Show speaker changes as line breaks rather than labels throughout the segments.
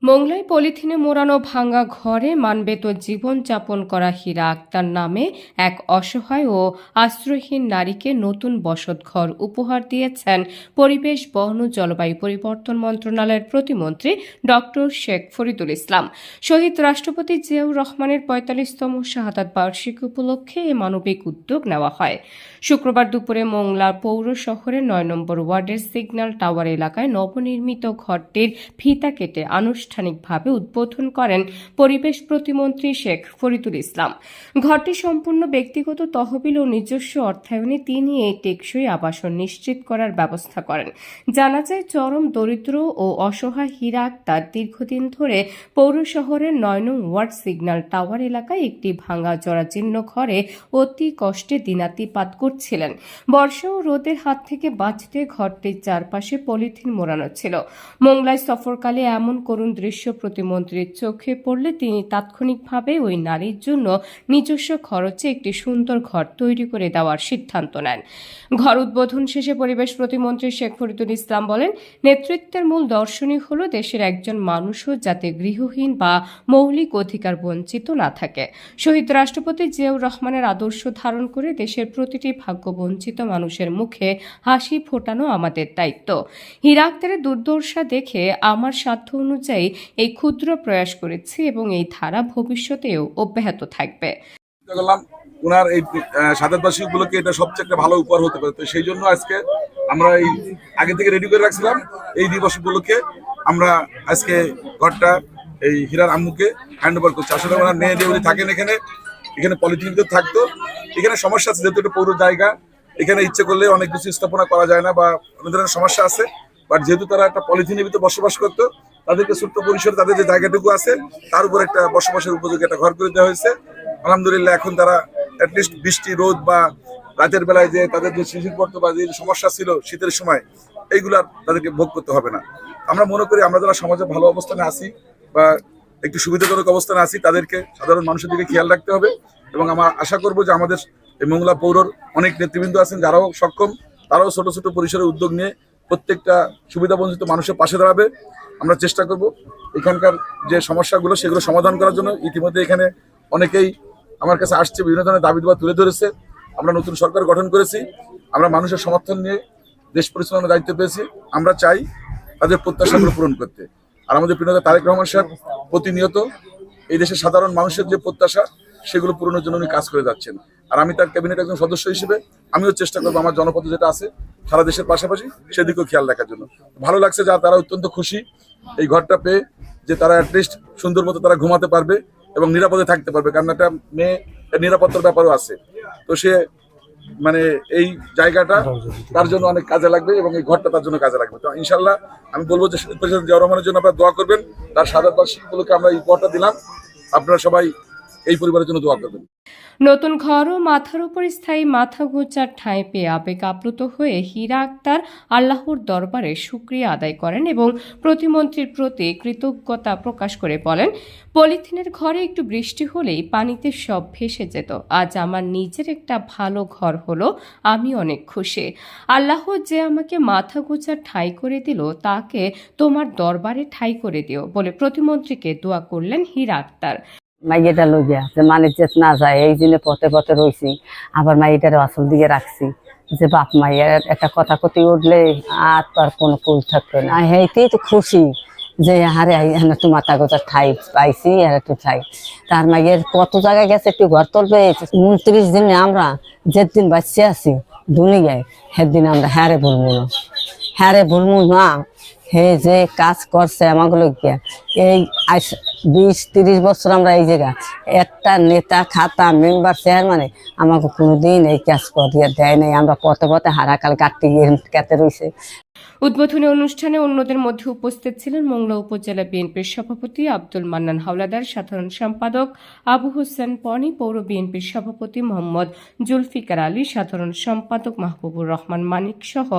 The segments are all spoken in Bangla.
মোংলায় পলিথিনে মোড়ানো ভাঙা ঘরে মানবেত জীবনযাপন করা হীরা আক্তার নামে এক অসহায় ও আশ্রয়হীন নারীকে নতুন বসতঘর উপহার দিয়েছেন পরিবেশ, বন ও জলবায়ু পরিবর্তন মন্ত্রণালয়ের প্রতিমন্ত্রী ডক্টর শেখ ফরিদুল ইসলাম। শহীদ রাষ্ট্রপতি জিয়াউর রহমানের ৪৫তম শাহাদাত বার্ষিকী উপলক্ষে এ মানবিক উদ্যোগ নেওয়া হয়। শুক্রবার দুপুরে মোংলা পৌর শহরের ৯ নম্বর ওয়ার্ডের সিগন্যাল টাওয়ার এলাকায় নবনির্মিত ঘরটির ফিতা কেটে আনুষ্ঠানিকভাবে উদ্বোধন করেন পরিবেশ প্রতিমন্ত্রী শেখ ফরিদুল ইসলাম। ঘরটি সম্পূর্ণ ব্যক্তিগত তহবিল ও নিজস্ব অর্থায়নে তিনি এই টেকসই আবাসন নিশ্চিত করার ব্যবস্থা করেন। জানা যায়, চরম দরিদ্র ও অসহায় হীরা আক্তার দীর্ঘদিন ধরে পৌর শহরের ৯ নং ওয়ার্ড সিগন্যাল টাওয়ার এলাকায় একটি ভাঙা জরাজীর্ণ ঘরে অতি কষ্টে দিনাতিপাত করছিলেন। বর্ষা ও রোদের হাত থেকে বাঁচতে ঘরটির চারপাশে পলিথিন মোড়ানো ছিল। মোংলায় সফরকালে এমন করুণ দৃশ্য প্রতিমন্ত্রীর চোখে পড়লে তিনি তাৎক্ষণিকভাবে ওই নারীর জন্য নিজস্ব খরচে একটি সুন্দর ঘর তৈরি করে দেওয়ার সিদ্ধান্ত নেন। ঘর উদ্বোধন শেষে পরিবেশ প্রতিমন্ত্রী শেখ ফরিদুল ইসলাম বলেন, নেতৃত্বের মূল দর্শনই হল দেশের একজন মানুষও যাতে গৃহহীন বা মৌলিক অধিকার বঞ্চিত না থাকে। শহীদ রাষ্ট্রপতি জিয়াউর রহমানের আদর্শ ধারণ করে দেশের প্রতিটি ভাগ্যবঞ্চিত মানুষের মুখে হাসি ফোটানো আমাদের দায়িত্ব। হীরা আক্তারের দুর্দশা দেখে আমার সাধ্য অনুযায়ী এই ক্ষুদ্র প্রয়াস করেছি এবং এই ধারা ভবিষ্যতেও অব্যাহত থাকবে।
ওনার এই শাহাদাত বার্ষিকী উপলক্ষে এটা সবচেয়ে একটা ভালো উপহার হতে পারে। তো সেই জন্য আজকে আমরা এই আগে থেকে রেডি করে রাখছিলাম। এই দিবস উপলক্ষে আমরা আজকে ঘরটা এই হীরার আম্মুকে হ্যান্ড ওভার করছি। আসলে ওনার মেয়ে দেউরি থাকেন এখানে পলিথিন থাকতো। এখানে সমস্যা আছে, যেহেতু এটা পৌর জায়গা, এখানে ইচ্ছে করলে অনেক কিছু স্থাপনা করা যায় না বা অনেক ধরনের সমস্যা আছে। বাট যেহেতু তারা একটা পলিথিনের ভিতরে বসবাস করতো, তাদেরকে ছোট্ট পরিসরে তাদের যে জায়গাটুকু আছে তার উপর একটা বসবাসের উপযোগী একটা ঘর করে দেওয়া হয়েছে। আলহামদুলিল্লাহ, এখন তারা অ্যাটলিস্ট বৃষ্টি, রোদ বা রাতের বেলায় যে তাদের যে শিশির পড়তো বা যে সমস্যা ছিল শীতের সময়, এইগুলা তাদেরকে ভোগ করতে হবে না। আমরা মনে করি আমরা যারা সমাজে ভালো অবস্থানে আছি বা একটু সুবিধাজনক অবস্থানে আছি, তাদেরকে সাধারণ মানুষের দিকে খেয়াল রাখতে হবে। এবং আমরা আশা করবো যে আমাদের এই মোংলা পৌরর অনেক নেতৃবৃন্দ আছেন যারাও সক্ষম, তারাও ছোট ছোট পরিসরে উদ্যোগ নিয়ে প্রত্যেকটা সুবিধাবঞ্চিত মানুষের পাশে দাঁড়াবে। আমরা চেষ্টা করব এখানকার যে সমস্যাগুলো সেগুলো সমাধান করার জন্য। ইতিমধ্যে এখানে অনেকেই আমার কাছে আসছে, বিভিন্ন ধরনের দাবি দাবা তুলে ধরেছে। আমরা নতুন সরকার গঠন করেছি, আমরা মানুষের সমর্থন নিয়ে দেশ পরিচালনার দায়িত্ব পেয়েছি। আমরা চাই তাদের প্রত্যাশাগুলো পূরণ করতে। আর আমাদের প্রিয় নেতা তারেক রহমান সাহেব প্রতিনিয়ত এই দেশের সাধারণ মানুষের যে প্রত্যাশা সেগুলো পূরণের জন্য উনি কাজ করে যাচ্ছেন। আর আমি তার ক্যাবিনেট একজন সদস্য হিসেবে আমিও চেষ্টা করবো আমার জনপদে যেটা আছে সারা দেশের পাশাপাশি সেদিকেও খেয়াল রাখার জন্য। ভালো লাগছে যা তারা অত্যন্ত খুশি এই ঘরটা পেয়ে, যে তারা অ্যাটলিস্ট সুন্দর মতো তারা ঘুমাতে পারবে এবং নিরাপদে থাকতে পারবে। কারণ একটা মেয়ে নিরাপত্তার ব্যাপারও আছে, তো সে মানে এই জায়গাটা তার জন্য অনেক কাজে লাগবে এবং এই ঘরটা তার জন্য কাজে লাগবে। তো ইনশাল্লাহ আমি বলবো যে প্রেসিডেন্ট জিয়াউর রহমানের জন্য আপনারা দোয়া করবেন। তার শাহাদাত বার্ষিকী উপলক্ষে আমরা এই উপহারটা দিলাম, আপনারা সবাই এই পরিবারের জন্য দোয়া করবেন।
নতুন ঘর ও মাথার উপর স্থায়ী মাথা গোঁজার ঠাঁই পেয়ে আবেগ আপ্লুত হয়ে হীরা আক্তার আল্লাহর দরবারে শুকরিয়া আদায় করেন এবং প্রতিমন্ত্রীর প্রতি কৃতজ্ঞতা প্রকাশ করে বলেন, পলিথিনের ঘরে একটু বৃষ্টি হলেই পানিতে সব ভেসে যেত। আজ আমার নিজের একটা ভালো ঘর হলো, আমি অনেক খুশি। আল্লাহ যে আমাকে মাথা গোঁজার ঠাঁই করে দিল, তাকে তোমার দরবারে ঠাঁই করে দিও বলে প্রতিমন্ত্রীকে দোয়া করলেন হীরা আক্তার।
মাইয়েটা লইয়া যে মানে যে না যায় এই জন্য পথে পথে রয়েছি, আবার মাইয়েটার আসল দিকে রাখছি যে বাপ মাইয়ের একটা কথা কথি উঠলে আর তো আর কোনো কুল থাকবে না। এইতেই তো খুশি যে হারে একটু মাথা গোজার ঠাই পাইছি আর একটু ঠাই। তার মাইয়ের কত জায়গায় গেছে, একটু ঘর তুলবে। 29 দিনে আমরা যেদিন বাঁচিয়ে আছি দুনিয়ায়, সেদিন আমরা হ্যারে ভুলবো না। হে যে কাজ করছে আমাগুলো গিয়া এই 20-30 বছর আমরা এই জায়গা একটা নেতা খাতা মেম্বার চেয়ারম্যানে আমাকে কোনোদিন এই কাজ করিয়া দেয় নাই। আমরা পথে পথে হারাকাল কাটতে গিয়ে কেটে রয়েছে।
উদ্বোধনী অনুষ্ঠানে অন্যদের মধ্যে উপস্থিত ছিলেন মোংলা উপজেলা বিএনপির সভাপতি আব্দুল মান্নান হাওলাদার, সাধারণ সম্পাদক আবু হোসেন পনি, পৌর বিএনপির সভাপতি মোহাম্মদ জুলফিকার আলী, সাধারণ সম্পাদক মাহবুবুর রহমান মানিক সহ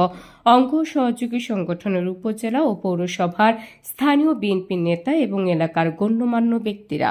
অঙ্গ সহযোগী সংগঠনের উপজেলা ও পৌরসভার স্থানীয় বিএনপি নেতা এবং এলাকার গণ্যমান্য ব্যক্তিরা।